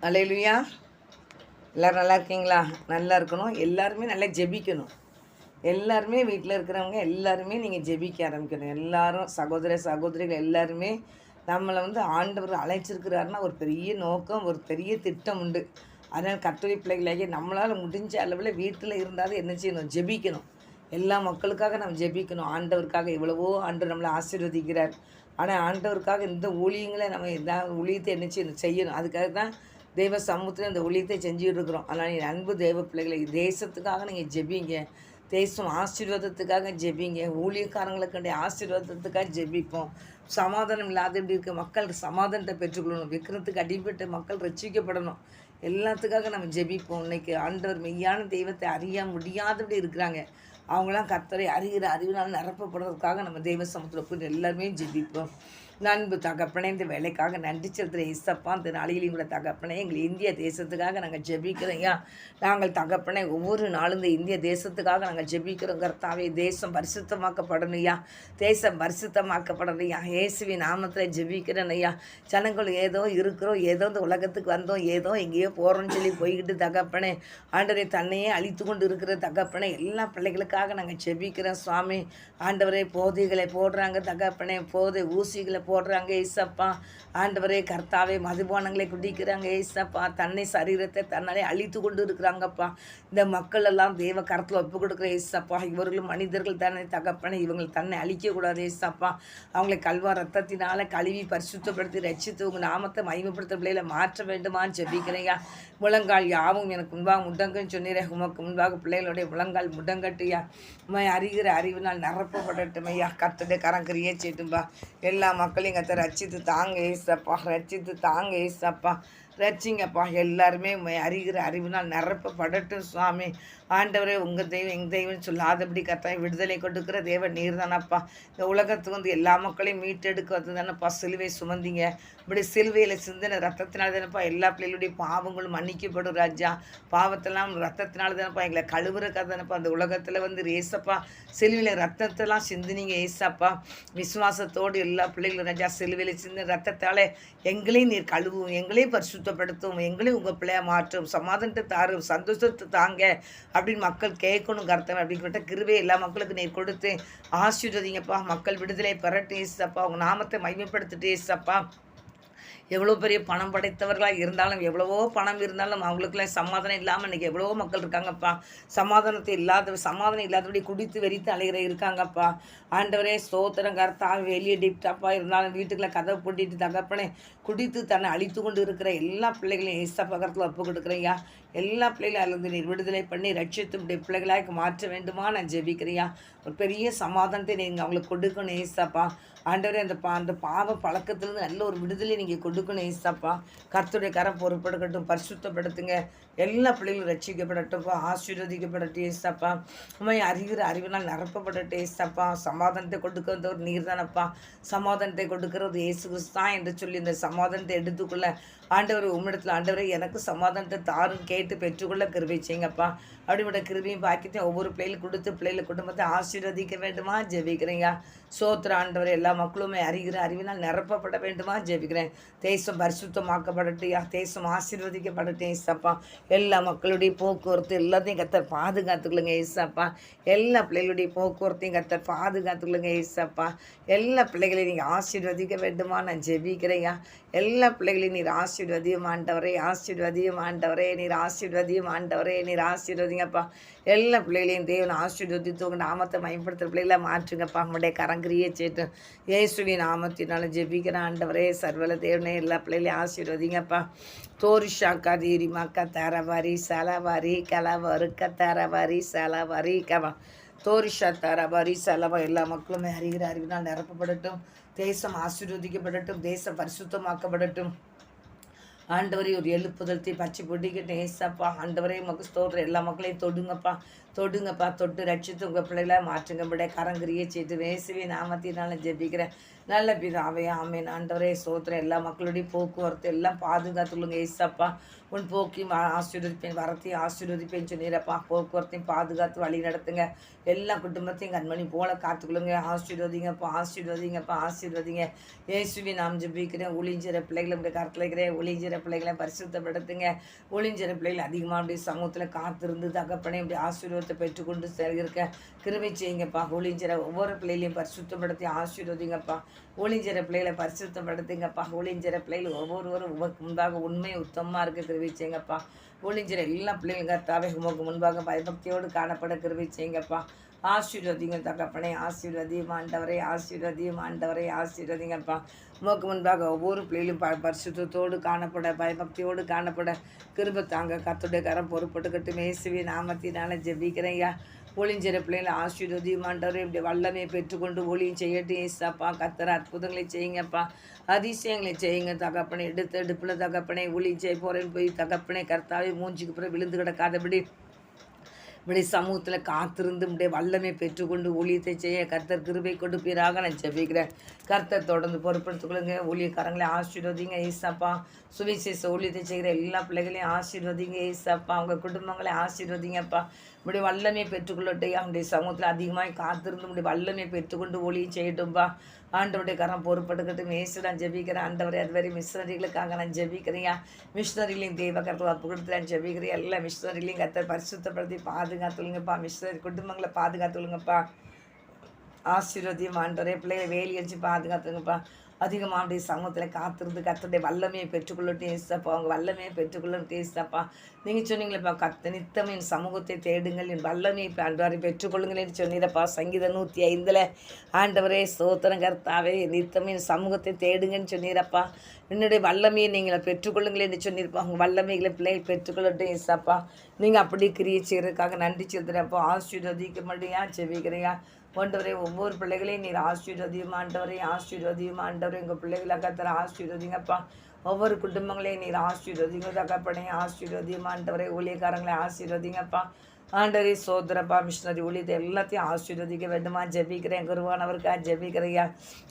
அல்லேலூயா. எல்லோரும் நல்லா இருக்கீங்களா? நல்லா இருக்கணும். எல்லாருமே நல்லா ஜெபிக்கணும். எல்லாருமே வீட்டில் இருக்கிறவங்க எல்லாருமே நீங்கள் ஜெபிக்க ஆரம்பிக்கணும். எல்லாரும் சகோதரிகள் எல்லாருமே நம்மளை ஆண்டவர் அழைச்சிருக்கிறாருன்னா ஒரு பெரிய நோக்கம், ஒரு பெரிய திட்டம் உண்டு. அதனால் கர்த்தருடைய பிள்ளைகளாகிய நம்மளால் முடிஞ்ச அளவில் வீட்டில் இருந்தாலும் என்ன செய்யணும்? ஜெபிக்கணும். எல்லா மக்களுக்காக நம்ம ஜெபிக்கணும். ஆண்டவருக்காக எவ்வளவோ ஆண்டவர் நம்மளை ஆசீர்வதிக்கிறார். ஆனால் ஆண்டவருக்காக இந்த ஊழியங்களை நம்ம எல்லா ஊழியத்தை என்ன செய்யணும். அதுக்காக தான் தெய்வ சமூகத்தில் இந்த ஊழியத்தை செஞ்சுட்டு இருக்கிறோம். ஆனால் என் அன்பு தெய்வ பிள்ளைகளை தேசத்துக்காக நீங்கள் ஜெபிங்க. தேசம் ஆசீர்வாதத்துக்காக ஜெபிங்க. ஊழியக்காரங்களுக்குடைய ஆசீர்வாதத்துக்காக ஜெபிப்போம். சமாதானம் இல்லாத இப்படி இருக்க மக்கள் சமாதானத்தை பெற்றுக்கொள்ளணும். விற்கிறதுக்கு அடிபட்ட மக்கள் ரட்சிக்கப்படணும். எல்லாத்துக்காக நம்ம ஜெபிப்போம். இன்னைக்கு ஆண்டவர் மெய்யான தெய்வத்தை அறிய முடியாதபடி இருக்கிறாங்க. அவங்களாம் கர்த்தரை அறிகிற அறிவினால் நிரப்பப்படுறதுக்காக நம்ம தெய்வ சமூகத்தில் போய் எல்லாருமே ஜெபிப்போம். நண்பு தகப்பனே, இந்த வேலைக்காக நன்றி செலுத்துகிற இசப்பா, இந்த நாளிலையும் கூட தகப்பனே எங்கள் இந்திய தேசத்துக்காக நாங்கள் ஜெபிக்கிறோம். நாங்கள் தகப்பனே ஒவ்வொரு நாளும் இந்த இந்திய தேசத்துக்காக நாங்கள் ஜெபிக்கிறோம். கர்த்தாவே, தேசம் பரிசுத்தமாக்கப்படணும் ஐயா. தேசம் பரிசுத்தமாக்கப்படணும் ஐயா. இயேசுவின் நாமத்தில் ஜெபிக்கிறேன் ஐயா. ஜனங்கள் ஏதோ இருக்கிறோம், ஏதோ இந்த உலகத்துக்கு வந்தோம், ஏதோ எங்கேயோ போகிறோன்னு சொல்லி போய்கிட்டு தகப்பனே ஆண்டவரை தன்னையே அழித்து கொண்டு இருக்கிற தகப்பனே எல்லா பிள்ளைகளுக்காக நாங்கள் ஜெபிக்கிறோம் சுவாமி. ஆண்டவரே, போதைகளை போடுறாங்க தகப்பனே, போதை ஊசிகளை போடுறாங்க ஏசப்பா. ஆண்டவரே கர்த்தாவே, மதுபானங்களை குடிக்கிறாங்க ஏசப்பா. தன்னை சரீரத்தை தன்னாலே அழித்து கொண்டு இருக்கிறாங்கப்பா. இந்த மக்கள் எல்லாம் தேவ கரத்தில் ஒப்பு கொடுக்குற ஏசப்பா. இவர்களும் மனிதர்கள் தானே தகப்பனே, இவங்க தன்னை அழிக்கக்கூடாது ஏசப்பா. அவங்களை கல்வா ரத்தத்தினால கழுவி பரிசுத்தப்படுத்தி ரட்சித்து உங்கள் நாமத்தை மகிமைப்படுத்த பிள்ளைகளை மாற்ற வேண்டுமான்னு ஜெபிக்கிறேயா. முழங்கால் யாவும் எனக்கு முன்பாக முடங்குன்னு சொன்னீரே, உமக்கு முன்பாக பிள்ளைகளுடைய முழங்கால் முடங்கட்டுயா. உண்மை அறிகிற அறிவினால் நிரப்பப்படட்டும் ஐயா. கர்த்தருடைய கரங்கரியே செய்யட்டும்பா. எல்லா மக்களையும் கர்த்தர் ரட்சித்து தாங்க ஏசப்பா. ரட்சித்து தாங்க ஏசப்பா. ரட்சிங்கப்பா. எல்லாருமே அறிகிற அறிவினால் நிரப்பப்படட்டும் சுவாமி. ஆண்டவரே, உங்கள் தெய்வம் எங்கள் தெய்வம்னு சொல்லாதபடி கர்த்தாய் விடுதலை கொடுக்குற தேவன் நீர் தானப்பா. இந்த உலகத்துக்கு எல்லா மக்களையும் மீட்டெடுக்க வந்து தானப்பா சிலுவை சுமந்தீங்க. இப்படி சிலுவையில் சிந்தின ரத்தத்தினால தானப்பா எல்லா பிள்ளைகளுடைய பாவங்களும் மன்னிக்கப்படும் ராஜா. பாவத்தெல்லாம் ரத்தத்தினால தானப்பா எங்களை கழுவுறக்காக தானப்பா அந்த உலகத்தில் ஏசப்பா சிலுவையில் ரத்தத்தெல்லாம் சிந்தினீங்க ஏசப்பா. விசுவாசத்தோடு எல்லா பிள்ளைகளும் ராஜா சிலுவையில் சிந்தின ரத்தத்தால் எங்களையும் நீர் கழுவும், எங்களையும் பரிசுத்தப்படுத்தும், எங்களையும் உங்கள் பிள்ளைய மாற்றும், சமாதானத்தை தாரும், சந்தோஷத்தை தாங்க அப்படின்னு மக்கள் கேட்கணும் கர்த்தம் அப்படிங்கிட்ட கிருபை எல்லா மக்களுக்கு நீர் கொடுத்து ஆசீர்வதிங்கப்பா. மக்கள் விடுதலை பெறட்டும் ஏசப்பா. உங்கள் நாமத்தை மகிமைப்படுத்திட்டு ஏசப்பா. எவ்வளோ பெரிய பணம் படைத்தவர்களாக இருந்தாலும், எவ்வளவோ பணம் இருந்தாலும் அவங்களுக்குலாம் சமாதானம் இல்லாமல் இன்றைக்கி எவ்வளவோ மக்கள் இருக்காங்கப்பா. சமாதானம் இல்லாதபடி குடித்து வெறித்து அலைகிற இருக்காங்கப்பா. ஆண்டவரே ஸ்தோத்திரம் கர்த்தா. வெளியே டிப்டாப்பா இருந்தாலும் வீட்டுக்குள்ளே கதவை போட்டிட்டு தகப்பனே குடித்து தன்னை அழித்து கொண்டு இருக்கிற எல்லா பிள்ளைகளையும் ஏசப்பா கரத்தில் ஒப்பு கொடுக்குறேயா. எல்லா பிள்ளைகளும் அதிலிருந்து நீர் விடுதலை பண்ணி ரட்சித்து இப்படி பிள்ளைகளாக மாற்ற வேண்டுமா நான் ஜெபிக்கிறியா. ஒரு பெரிய சமாதானத்தை நீங்கள் அவங்களுக்கு கொடுக்கணும் ஏசப்பா. ஆண்டவரே, அந்த பாவ பழக்கத்திலிருந்து நல்ல ஒரு விடுதலை நீங்கள் கொடுக்கணும் ஏசப்பா. கர்த்தருடைய கரம் பொறுப்படுக்கட்டும், பரிசுத்தப்படுத்துங்க. எல்லா பிள்ளைகளும் ரட்சிக்கப்படட்டும்ப்பா, ஆசீர்வதிக்கப்படட்டும் ஏசப்பா. உண்மை அறிகிற அறிவினால் நிரப்பப்படட்டும் ஏசப்பா. சமாதானத்தை கொடுக்கறது ஒரு நீர் தானப்பா. சமாதானத்தை கொடுக்கறது இயேசு கிறிஸ்து தான் என்று சொல்லி இந்த சமாதானத்தை எடுத்துக்கொள்ள ஆண்டவர் உம்மிடத்தில் ஆண்டவரை எனக்கு சமாதானத்தை தாரும் கேட்டு பெற்றுக்கொள்ள கிருபை செய்யுங்கப்பா. அப்படிப்பட்ட கிருபையும் பாக்கியத்தையும் ஒவ்வொரு பிள்ளைகளுக்கு கொடுத்து பிள்ளைகள் குடும்பத்தை ஆசீர்வதிக்க வேண்டுமா ஜெபிக்கிறேங்க. சோத்திர ஆண்டவர் எல்லா மக்களுமே அறிகிற அறிவினால் நிரப்பப்பட வேண்டுமா ஜெபிக்கிறேன். தேசம் பரிசுத்தமாக்கப்படட்டையா. தேசம் ஆசீர்வதிக்கப்படட்டும் ஏசப்பா. எல்லா மக்களுடைய போக்குவரத்து எல்லாத்தையும் கர்த்தர் பாதுகாத்துக்கொள்ளுங்க ஏசப்பா. எல்லா பிள்ளைகளுடைய போக்குவரத்தையும் கர்த்தர் பாதுகாத்துக்கொள்ளுங்க ஏசப்பா. எல்லா பிள்ளைகளையும் நீங்கள் ஆசீர்வதிக்க வேண்டுமா நான் ஜெபிக்கிறேயா. எல்லா பிள்ளைகளையும் நீர் ஆசீர்வதியும் ஆண்டவரே, ஆசீர்வதியும் ஆண்டவரே, நீர் ஆசீர்வதியும் ஆண்டவரே, நீர் ஆசீர்வதிங்கப்பா. எல்லா பிள்ளைகளையும் தேவன் ஆசீர்வதித்து உங்கள் நாமத்தை மயப்படுத்துகிற பிள்ளைகளை மாற்றுங்கப்பா. நம்முடைய கரங்கிரியை சேட்டு இயேசுவின் நாமத்தினால ஜெபிக்கிற ஆண்டவரே சர்வல தேவனே எல்லா பிள்ளைகளையும் ஆசீர்வதிங்கப்பா. தோரிஷாக்கா தீரிமாக்கா தரவாரி சலவாரி கலவரு கத்தரவாரி சலவாரி கவா தோரிஷா தரவாரி சலவா. எல்லா மக்களுமே அறிகிற அறிவினால் நிரப்பப்படட்டும். தேசம் ஆசீர்வதிக்கப்படட்டும். தேசம் பரிசுத்தமாக்கப்படட்டும். ஆண்டவரே, ஒரு எழுப்புதலத்தை பச்சை பொட்டிக்கிட்டு ஏசப்பா. ஆண்டவரே உமக்கு ஸ்தோத்திரம். எல்லா மக்களையும் தொடுங்கப்பா. தொட்டு ரட்சித்து உங்கள் பிள்ளைகளை மாற்றுங்கப்பட கரங்கிரியை செய்து இயேசுவின் நாமத்தினால ஜெபிக்கிறேன் நல்ல பிதாவே ஆமேன். ஆண்டவரே ஸ்தோத்திரம். எல்லா மக்களுடைய போக்குவரத்து எல்லாம் பாதுகாத்துள்ளுங்க ஏசப்பா. உன் போக்கையும் ஆசீர்வதிப்பேன், வரத்தையும் ஆசீர்வதிப்பேன்னு சொன்னீரப்பா. போக்குவரத்தையும் பாதுகாத்து வழி நடத்துங்க. எல்லா குடும்பத்தையும் கண்மணி போல காத்துக்கொள்ளுங்க. ஆசீர்வதிங்கப்பா. ஆசீர்வதிங்க. இயேசுவின் நாம் ஜெபிக்கிறேன். ஒளிஞ்சிற பிள்ளைகளை கருத்தில் இருக்கிறேன். ஒளிஞ்சிற ஊழியஞ்சிற பிள்ளைகளை பரிசுத்தப்படுத்துங்க. ஊழியஞ்சிற பிள்ளைகள் அதிகமாக அப்படி சமூகத்தில் காத்திருந்து தகப்பனே இப்படி ஆசீர்வாதத்தை பெற்றுக்கொண்டு இருக்க கிருபை செய்யுங்கப்பா. ஊழியஞ்சிற ஒவ்வொரு பிள்ளைகளையும் பரிசுத்தப்படுத்தி ஆசீர்வதிங்கப்பா. ஊழியஞ்சிற பிள்ளைகளை பரிசுத்தப்படுத்துங்கப்பா. ஊழியஞ்சிற பிள்ளைகள் ஒவ்வொருவரும் முன்பாக உண்மை உத்தமமாக இருக்க கிருபை செய்யுங்கப்பா. ஊழியஞ்சிற எல்லா பிள்ளைகளும் கர்த்தாவே உமக்கு முன்பாக பயபக்தியோடு காணப்பட கிருபை செய்யுங்கப்பா. ஆசீர்வதிங்க தகப்பனே, ஆசீர்வதியும் ஆண்டவரை, ஆசீர்வதியும் ஆண்டவரை, ஆசீர்வதிங்கப்பா. உமக்கு முன்பாக ஒவ்வொரு பிள்ளைகளும் பரிசுத்தத்தோடு காணப்பட பயபக்தியோடு காணப்பட கிருபை தாங்க. கர்த்தருடைய கரம் பொறுப்பட்டுக்கட்டும். இயேசுவே நாமத்தினால ஜெபிக்கிறேன்யா. ஒளிஞ்சிற பிள்ளைங்களை ஆசீர்வதியும் ஆண்டவரை இப்படி வல்லமையை பெற்றுக்கொண்டு ஒளியும் செய்யட்டும். ஏசாப்பா கர்த்தர் அற்புதங்களை செய்யுங்கப்பா, அதிசயங்களை செய்யுங்க தகப்பனை. எடுப்பில் தகப்பனை ஒளி செய்ய போகிறேன்னு போய் தகப்பனை கர்த்தாவே மூஞ்சிக்கு பிறகு விழுந்து கிடக்காதபடி இப்படி சமூகத்தில் காத்திருந்து இப்படியே வல்லமை பெற்றுக்கொண்டு ஊழியத்தை செய்ய கர்த்தர் கிருபை கொடுப்பீராக நான் ஜெபிக்கிறேன். கர்த்தர் தொடர்ந்து பொறுப்படுத்திக்கொள்ளுங்க. ஊழியக்காரங்களை ஆசீர்வதிங்க ஏசப்பா. சுவிசேஷ ஊழியத்தை செய்கிற எல்லா பிள்ளைகளையும் ஆசீர்வதிங்க ஏசப்பா. அவங்க குடும்பங்களை ஆசீர்வதிங்கப்பா. இப்படி வல்லமை பெற்றுக்கொள்ளட்டையா. அவனுடைய சமூகத்தில் அதிகமாக காத்திருந்து இப்படி வல்லமை பெற்றுக்கொண்டு ஊழியம் செய்யட்டும்பா. ஆண்டவருடைய கரம் பொறுப்படுக்கட்டும். ஏசு நான் ஜெபிக்கிறேன் ஆண்டவரே. அதுவரை மிஷனரிகளுக்காக நான் ஜெபிக்கிறேன். மிஷனரிகளையும் தெய்வ கருத்து அப்பு கொடுத்து நான் ஜெபிக்கிறேன். எல்லா மிஷனரிகளையும் கர்த்தர் பரிசுத்தப்படுத்தி பாதுகாத்துள்ளுங்கப்பா. மிஷனரி குடும்பங்களை பாதுகாத்துள்ளுங்கப்பா. ஆசீர்வதியும் ஆண்டவரே. பிள்ளைகளை வேலி அடிச்சு பாதுகாத்துங்கப்பா. அதிகமாக அப்படியே சமூகத்தில் காத்திருந்து கர்த்தருடைய வல்லமையை பெற்றுக்கொள்ளட்டும் ஏசப்பா. அவங்க வல்லமையை பெற்றுக்கொள்ளட்டும் ஏசப்பா. நீங்கள் சொன்னீங்களேப்பா நித்தம் என் சமூகத்தை தேடுங்கள், என் வல்லமையை ஆண்டவரை பெற்றுக்கொள்ளுங்களேன்னு சொன்னீரப்பா. சங்கீதம் 105 ஆண்டவரே ஸ்தோத்திரம் கர்த்தாவே. நித்தம் என் சமூகத்தை தேடுங்கன்னு சொன்னீரப்பா. என்னுடைய வல்லமையை நீங்கள் பெற்றுக்கொள்ளுங்களேன்னு சொன்னீர்ப்பா. அவங்க வல்லமைகளை பிள்ளைகள் பெற்றுக்கொள்ளட்டும் ஏசப்பா. நீங்கள் அப்படி கிரியை செய்கிறதுக்காக நன்றி செலுத்துகிறப்போ. ஆசீர்வதிக்க முடியா செவிக்கிறையா ஆண்டவரே. ஒவ்வொரு பிள்ளைகளையும் நீர் ஆசீர்வதியும் ஆண்டவரே, ஆசீர்வதியும் ஆண்டவரே. எங்கள் பிள்ளைகளை கர்த்தர் ஆசீர்வதிங்கப்பா. ஒவ்வொரு குடும்பங்களையும் நீர் ஆசீர்வதிங்க தகப்பனே, ஆசீர்வதியும் ஆண்டவரே. ஊழியக்காரங்களை ஆசீர்வதிங்கப்பா. ஆண்டவரே சோதரப்பா. மிஷினரி ஊழியத்தை எல்லாத்தையும் ஆசீர்வதிக்க வேண்டுமா ஜெபிக்கிறேன். குருவானவருக்கா ஜெபிக்கிறையா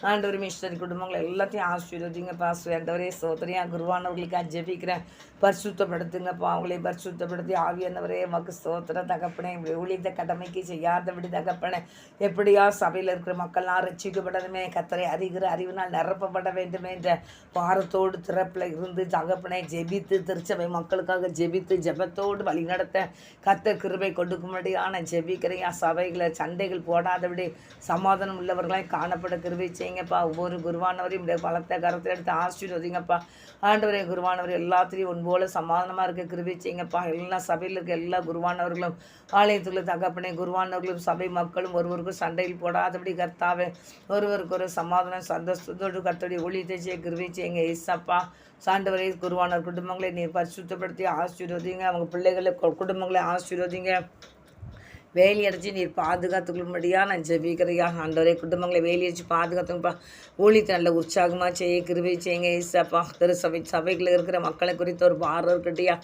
ஆண்டவர். மிஷினரி குடும்பங்களை எல்லாத்தையும் ஆசீர்வதிங்கப்பா. ஆண்டவரே சோதரியா. குருவானவர்களுக்காக ஜெபிக்கிறேன். பரிசுத்தப்படுத்துங்கப்பா. அவங்களை பரிசுத்தப்படுத்தி ஆவியானவரே மக்கு ஸ்தோத்திர தகப்பனே. ஊழியத்தை கடமைக்கு செய்யாதபடி தகப்பனே. எப்படியா சபையில் இருக்கிற மக்கள்லாம் ரட்சிக்கப்படணுமே, கர்த்தரை அறிகிற அறிவினால் நிரப்பப்பட வேண்டுமே என்ற வாரத்தோடு திறப்பில் இருந்து தகப்பனை ஜெபித்து திருச்சபை மக்களுக்காக ஜெபித்து ஜெபத்தோடு வழி நடத்த கர்த்தர் கிருபை கொடுக்கும்படியான ஜெபிக்கிறையா. சபைகளை சண்டைகள் போடாதபடி சமாதானம் உள்ளவர்களாய் காணப்பட கிருபை செய்யுங்கப்பா. ஒவ்வொரு குருவானவரையும் பலத்தை கரத்தில் எடுத்து ஆசீர்வதிங்கப்பா. ஆண்டவரே குருவானவர் எல்லாத்திலையும் ஒன்போல சமாதானமாக இருக்க கிருபை செய்யுங்கப்பா. எல்லா சபையில் இருக்க எல்லா குருவானவர்களும் ஆலயத்துக்குள்ள தகப்பனே குருவானவர்களும் சபை மக்களும் ஒருவருக்கும் சண்டையில் போடாதபடி கர்த்தாவே ஒருவருக்கு ஒரு சமாதானம் சந்தோஷத்தோடு கர்த்தருடைய ஊழியத்தை செய்ய கிருபை செய்யுங்க ஏசப்பா. சாண்டவரை குருவானவர் குடும்பங்களை நீர் பரிசுத்தப்படுத்தி ஆசீர்வதிங்க. அவங்க பிள்ளைகளை குடும்பங்களை ஆசீர்வதிங்க. வேலி அடித்து நீர் பாதுகாத்துக்கொள்ளும்படியா நான் ஜெபிக்கிறையா. ஆண்டவரே குடும்பங்களை வேலி அடித்து பாதுகாத்துங்கப்பா. ஊழியத்தை நல்ல உற்சாகமாக செய்ய கிருபை செய்யுங்க ஏசப்பா. சபைகளில் இருக்கிற மக்களை குறித்து ஒரு பாரம் இருக்கட்டியா.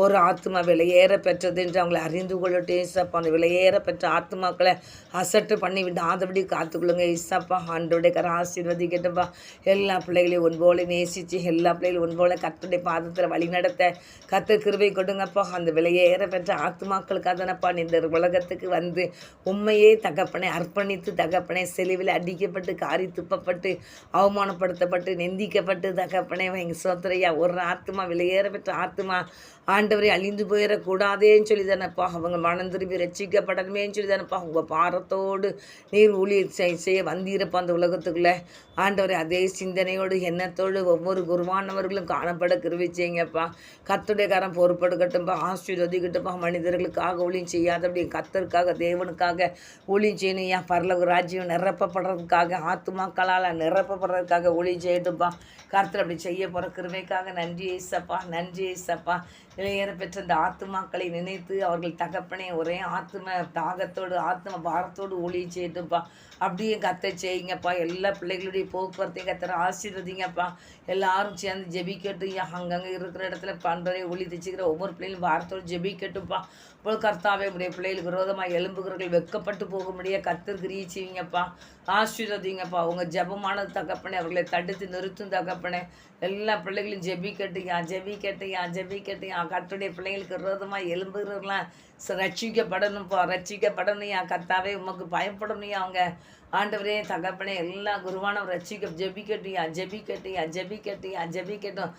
ஒரு ஆத்மா விலையேற பெற்றது என்று அவங்களை அறிந்து கொள்ளட்டும் ஏசப்பா. அந்த விலையேற பெற்ற ஆத்மாக்களை அசட்டு பண்ணி விடாதபடி காத்துக்கொள்ளுங்க ஏசப்பா. ஆண்டோடைய கரை ஆசீர்வதிக்கட்டும்பா. எல்லா பிள்ளைகளையும் ஒன்போல நேசித்து எல்லா பிள்ளைகளும் ஒன்போல கர்த்தருடைய பாதத்தில் வழி நடத்த கர்த்தர் கிருபை கொடுங்கப்பா. அந்த விலையேற பெற்ற ஆத்மாக்களுக்காக தானப்பா இந்த உலகத்துக்கு வந்து உண்மையே தகப்பனை அர்ப்பணித்து தகப்பனை செலிவில் அடிக்கப்பட்டு காரி துப்பப்பட்டு அவமானப்படுத்தப்பட்டு நிந்திக்கப்பட்டு தகப்பனை எங்கள் சோத்திரையா. ஒரு ஆத்மா விலையேற பெற்ற ஆத்மா ஆண்டவரை அழிந்து போயிடக்கூடாதேன்னு சொல்லி தானப்பா. அவங்க மனம் திரும்பி ரட்சிக்கப்படணுமேன்னு சொல்லி தானப்பா உங்கள் பாரத்தோடு நீர் ஊழியர் செய்ய வந்தீரப்பா அந்த உலகத்துக்குள்ளே. ஆண்டவரை அதே சிந்தனையோடு எண்ணத்தோடு ஒவ்வொரு குருவானவர்களும் காணப்பட கிருபை செய்யுங்கப்பா. கர்த்தருடைய கரம் பொறுப்படுக்கட்டும்பா. ஆசீர்வதிக்கட்டும்பா. மனிதர்களுக்காக ஊழியம் செய்யாதபடி கர்த்தருக்காக தேவனுக்காக ஊழியம் செய்யணும். ஏன் பரலோக ராஜ்யம் நிரப்பப்படுறதுக்காக ஆத்துமாக்களால் நிரப்பப்படுறதுக்காக ஊழியம் செய்யட்டும்பா. கர்த்தர் அப்படி செய்ய போகிற கிருபைக்காக நன்றி ஏசப்பா. நன்றி ஏசப்பா. இளையேற பெற்ற இந்த ஆத்துமாக்களை நினைத்து அவர்கள் தகப்பனே ஒரே ஆத்ம தாகத்தோடு ஆத்ம பாரத்தோடு ஊழியம் செய்யட்டும்ப்பா. அப்படியே கத்தை செய்யுங்கப்பா. எல்லா பிள்ளைகளுடைய போக்குவரத்தையும் கத்தரை ஆசீர்வதிங்கப்பா. எல்லாரும் சேர்ந்து ஜெபிக்கட்டும். அங்கங்கே இருக்கிற இடத்துல பண்றதை ஒளி தைச்சிக்கிற ஒவ்வொரு பிள்ளைகளும் பாரத்தோடு ஜெபிக்கட்டும்ப்பா. இப்போ கர்த்தாவே உடைய பிள்ளைகளுக்கு விரோதமாக எழும்புகிறவர்கள் வெட்கப்பட்டு போக முடியாது கர்த்தர் கிரியை செய்வீங்கப்பா. ஆசீர்வதிங்கப்பா. உங்கள் ஜெபமானது தகப்பனே அவர்களை தடுத்து நிறுத்தும் தகப்பனே. எல்லா பிள்ளைகளையும் ஜெபிக்கட்டுயா ஜெபிக்கட்டுயா ஜெபிக்கட்டுயா. கர்த்தருடைய பிள்ளைகளுக்கு விரோதமாக எழும்புகிறவர்களாம் ரட்சிக்கப்படணும்ப்பா. ரட்சிக்கப்படணும்யா கர்த்தாவே. உமக்கு பயப்படணும்யா. அவங்க ஆண்டவரே தகப்பனே எல்லா குருவானவர் ரட்சிக்க ஜெபிக்கட்டியா ஜெபிக்கட்டியா ஜெபிக்கட்டியா ஜெபிக்கட்டும்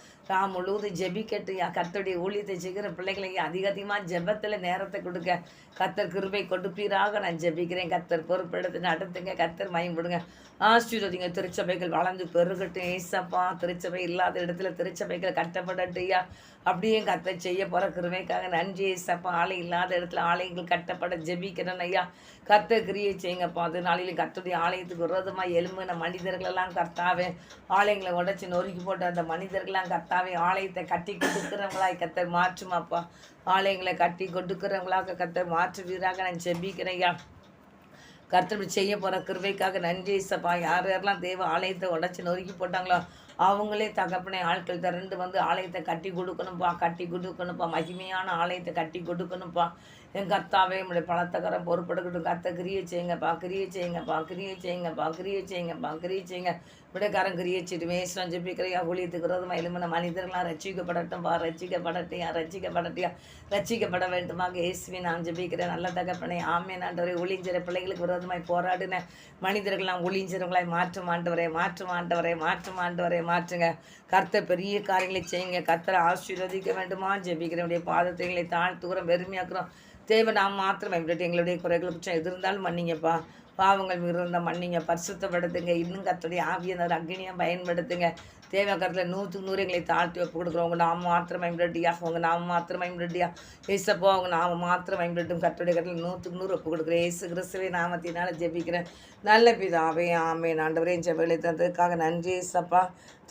முழுவதும் ஜெபிக்கட்டியா. கர்த்தருடைய ஊழியத்தை செய்கிற பிள்ளைகளை அதிகமாக ஜெபத்தில் நேரத்தை கொடுக்க கர்த்தர் கிருபை கொடுப்பீராக நான் ஜெபிக்கிறேன். கர்த்தர் பொறுப்பெடுத்து நடத்துங்க, கர்த்தர் மயம்படுங்க, ஆசீர்வதிங்க. திருச்சபைகள் வளர்ந்து பெருகட்டும் ஏசப்பா. திருச்சபை இல்லாத இடத்துல திருச்சபைகள் கட்டப்படட்டியா. அப்படியே கர்த்தர் செய்ய போகிற கிருபைக்காக நன்றி ஏசப்பா. ஆலை இல்லாத இடத்துல ஆலயங்கள் கட்டப்பட ஜெபிக்கிறேன் ஐயா. கர்த்தர் கிரியை செய்யுங்கப்பா. அது நாளில் கர்த்தருடைய ஆலயத்துக்கு விரோதமாக எலும்பின மனிதர்களெல்லாம் கர்த்தாவே ஆலயங்களை உடச்சி நொறுக்கி போட்டு அந்த மனிதர்களெல்லாம் கர்த்தாவே ஆலயத்தை கட்டி கொடுக்குறவங்களாய் கர்த்தர் மாற்றுமாப்பா. ஆலயங்களை கட்டி கொடுக்குறவங்களாக கர்த்தர் மாற்றுவீராக நான் ஜெபிக்கிறேன் ஐயா. கர்த்தர் செய்ய போகிற கிருபைக்காக நன்றி ஏசப்பா. யார் யாரெல்லாம் தேவ ஆலயத்தை உடச்சி நொறுக்கி போட்டாங்களோ அவங்களே தகப்பனே ஆட்கள் திரண்டு வந்து ஆலயத்தை கட்டி கொடுக்கணும்ப்பா, கட்டி கொடுக்கணும்ப்பா. மகிமையான ஆலயத்தை கட்டி கொடுக்கணும்ப்பா. என் கர்த்தாவே நம்முடைய பணத்தக்கரம் பொறுப்படுக்கட்டும். கர்த்த கிரியை செய்யுங்கப்பா, கிரியை செய்யுங்கப்பா, கிரியை செய்யுங்கப்பா, கிரியை செய்யுங்கப்பா, கிரியை செய்யுங்க. விடைக்காரன் கிரியை செய்து மேசம் ஜெபிக்கிறையா. ஊழியத்துக்கு விரோதமாக எலும்பின மனிதர்களாம் ரட்சிக்கப்படட்டும்பா, ரட்சிக்கப்படட்டியா, ரட்சிக்கப்படட்டியா, ரட்சிக்கப்பட வேண்டுமாக இயேசுவின் நான் ஜெபிக்கிறேன். நல்ல தகப்பனே ஆமென் ஆண்டவரே. ஒளிஞ்சிற பிள்ளைகளுக்கு விரோதமாய் போராடின மனிதர்கள்லாம் ஒளிஞ்சிறவங்களாய் மாற்றும் ஆண்டவரே, மாற்றும் ஆண்டவரே, மாற்றும் ஆண்டவரே, மாற்றுங்க. கர்த்தர் பெரிய காரியங்களை செய்யுங்க. கர்த்தரை ஆசீர்வதிக்க வேண்டுமா ஜெபிக்கிறேன். பாதத்தைகளை தாழ்த்துகிறோம், வெறுமையாக்குறோம். தேவை நாம் மாத்திரம் எங்களுடைய குறைகளை பற்றி எது இருந்தாலும் மன்னிங்கப்பா. பாவங்கள் இருந்த மன்னிங்க, பரிசுத்தப்படுத்துங்க. இன்னும் கர்த்தருடைய ஆவியானவர் அக்னியாக பயன்படுத்துங்க. தேவை கருத்தில் 100க்கு 100 எங்களை தாழ்த்தி ஒப்பு கொடுக்குறோம். உங்கள் நாம மாத்திரம் பயன்படுத்தியா, உங்கள் நாம மாத்திரம் பயன்படுத்தியா ஏசப்போ. அவங்க நாம மாத்திரம் பயன்படுத்தும். கர்த்தருடைய கருத்தில் 100க்கு 100 ஒப்பு கொடுக்குறேன். ஏசு கிறிஸ்துவே நாமத்தினால ஜெபிக்கிறேன் நல்ல பிதாவே ஆமென். ஆண்டவரே ஜெபங்களை தந்ததுக்காக நன்றி ஏசப்பா.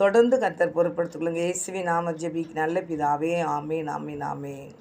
தொடர்ந்து கர்த்தர் பொறுப்படுத்திக் கொள்ளுங்க. இயேசுவின் நாம ஜெபிக்க நல்ல பிதாவே ஆமென், ஆமென், ஆமென்.